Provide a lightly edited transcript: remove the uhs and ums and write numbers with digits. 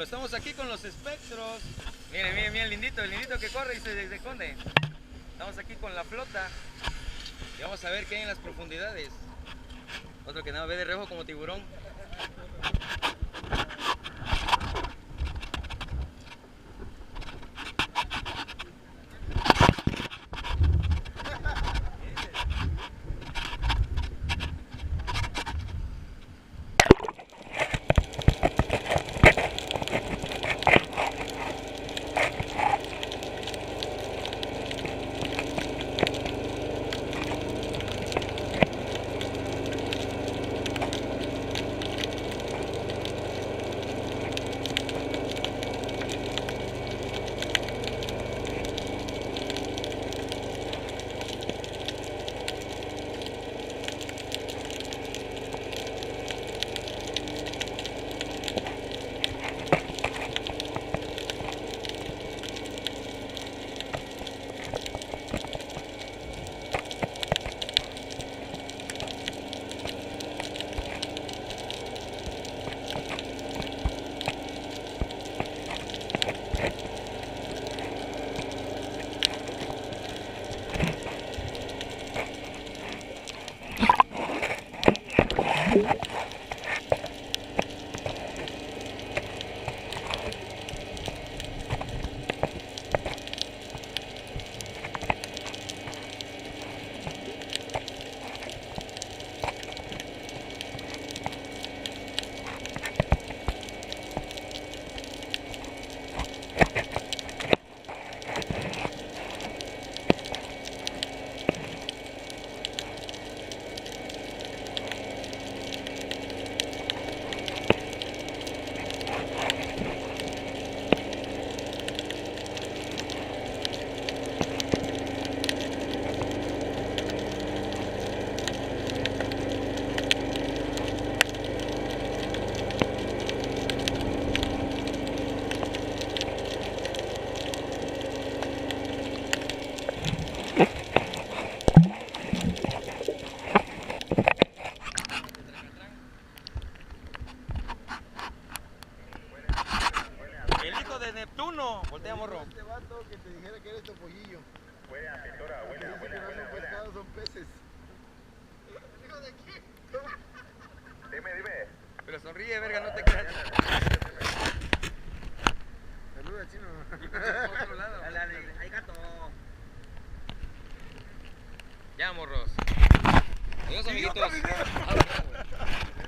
Bueno, estamos aquí con los espectros. Miren, miren, miren, el lindito que corre y se esconde. Estamos aquí con la flota. Y vamos a ver qué hay en las profundidades. Otro que nada ve de reojo como tiburón. El hijo de Neptuno. Voltea, morro. Este vato que te dijera que eres topollillo. Huele a pintura, huele, Dice huele, que no huele, son huele. pescados, son peces. ¿Hijo de quién? Dime. Pero sonríe, verga, no te creas. Saluda, chino. Por otro lado. Dale, dale, hay gato. Ya, morros. Adiós, amiguitos.